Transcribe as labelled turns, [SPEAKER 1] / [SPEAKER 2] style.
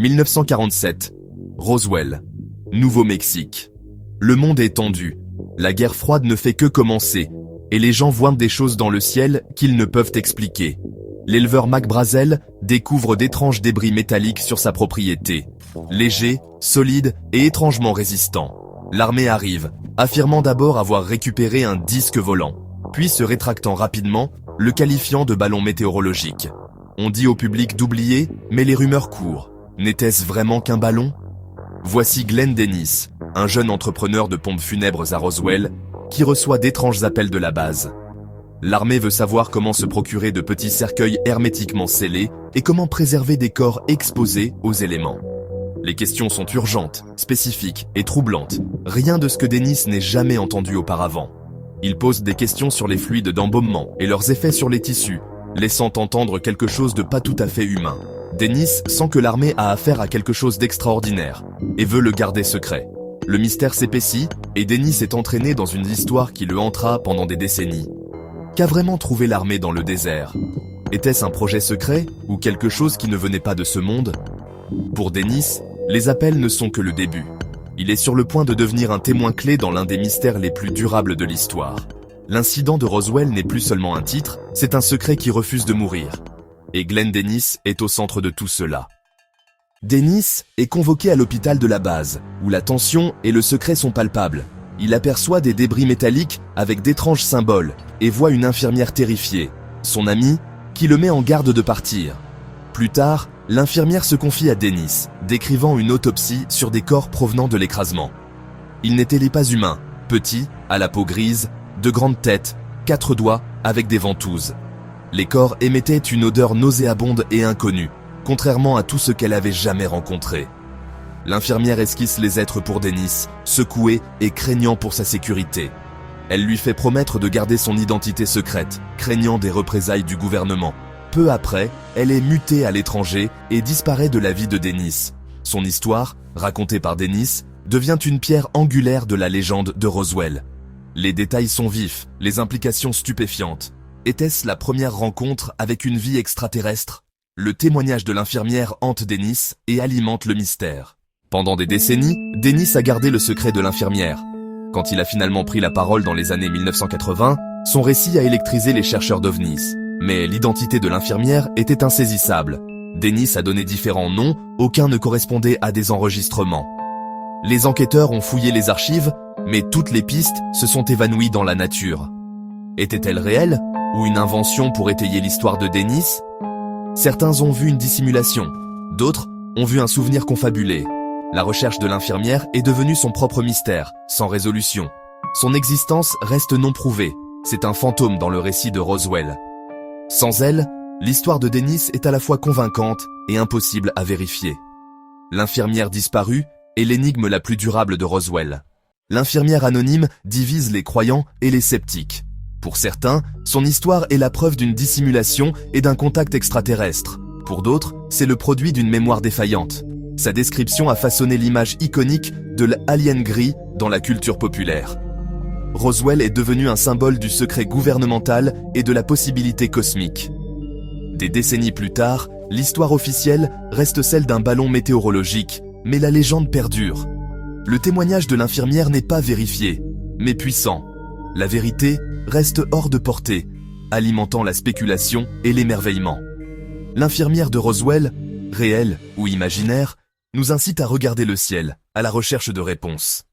[SPEAKER 1] 1947. Roswell. Nouveau-Mexique. Le monde est tendu. La guerre froide ne fait que commencer, et les gens voient des choses dans le ciel qu'ils ne peuvent expliquer. L'éleveur Mac Brazel découvre d'étranges débris métalliques sur sa propriété. Légers, solides et étrangement résistants. L'armée arrive, affirmant d'abord avoir récupéré un disque volant, puis se rétractant rapidement, le qualifiant de ballon météorologique. On dit au public d'oublier, mais les rumeurs courent. N'était-ce vraiment qu'un ballon ? Voici Glenn Dennis, un jeune entrepreneur de pompes funèbres à Roswell, qui reçoit d'étranges appels de la base. L'armée veut savoir comment se procurer de petits cercueils hermétiquement scellés et comment préserver des corps exposés aux éléments. Les questions sont urgentes, spécifiques et troublantes. Rien de ce que Dennis n'ait jamais entendu auparavant. Il pose des questions sur les fluides d'embaumement et leurs effets sur les tissus, laissant entendre quelque chose de pas tout à fait humain. Dennis sent que l'armée a affaire à quelque chose d'extraordinaire et veut le garder secret. Le mystère s'épaissit et Dennis est entraîné dans une histoire qui le hantera pendant des décennies. Qu'a vraiment trouvé l'armée dans le désert ? Était-ce un projet secret ou quelque chose qui ne venait pas de ce monde ? Pour Dennis, les appels ne sont que le début. Il est sur le point de devenir un témoin clé dans l'un des mystères les plus durables de l'histoire. L'incident de Roswell n'est plus seulement un titre, c'est un secret qui refuse de mourir. Et Glenn Dennis est au centre de tout cela. Dennis est convoqué à l'hôpital de la base, où la tension et le secret sont palpables. Il aperçoit des débris métalliques avec d'étranges symboles et voit une infirmière terrifiée, son amie, qui le met en garde de partir. Plus tard, l'infirmière se confie à Dennis, décrivant une autopsie sur des corps provenant de l'écrasement. Ils n'étaient pas humains, petits, à la peau grise, de grandes têtes, 4 doigts, avec des ventouses. Les corps émettaient une odeur nauséabonde et inconnue, contrairement à tout ce qu'elle avait jamais rencontré. L'infirmière esquisse les êtres pour Dennis, secoué et craignant pour sa sécurité. Elle lui fait promettre de garder son identité secrète, craignant des représailles du gouvernement. Peu après, elle est mutée à l'étranger et disparaît de la vie de Dennis. Son histoire, racontée par Dennis, devient une pierre angulaire de la légende de Roswell. Les détails sont vifs, les implications stupéfiantes. Était-ce la première rencontre avec une vie extraterrestre ? Le témoignage de l'infirmière hante Dennis et alimente le mystère. Pendant des décennies, Dennis a gardé le secret de l'infirmière. Quand il a finalement pris la parole dans les années 1980, son récit a électrisé les chercheurs d'OVNIs. Mais l'identité de l'infirmière était insaisissable. Dennis a donné différents noms, aucun ne correspondait à des enregistrements. Les enquêteurs ont fouillé les archives, mais toutes les pistes se sont évanouies dans la nature. Était-elle réelle, ou une invention pour étayer l'histoire de Dennis ? Certains ont vu une dissimulation, d'autres ont vu un souvenir confabulé. La recherche de l'infirmière est devenue son propre mystère, sans résolution. Son existence reste non prouvée, c'est un fantôme dans le récit de Roswell. Sans elle, l'histoire de Dennis est à la fois convaincante et impossible à vérifier. L'infirmière disparue est l'énigme la plus durable de Roswell. L'infirmière anonyme divise les croyants et les sceptiques. Pour certains, son histoire est la preuve d'une dissimulation et d'un contact extraterrestre. Pour d'autres, c'est le produit d'une mémoire défaillante. Sa description a façonné l'image iconique de l'alien gris dans la culture populaire. Roswell est devenu un symbole du secret gouvernemental et de la possibilité cosmique. Des décennies plus tard, l'histoire officielle reste celle d'un ballon météorologique, mais la légende perdure. Le témoignage de l'infirmière n'est pas vérifié, mais puissant. La vérité reste hors de portée, alimentant la spéculation et l'émerveillement. L'infirmière de Roswell, réelle ou imaginaire, nous incite à regarder le ciel, à la recherche de réponses.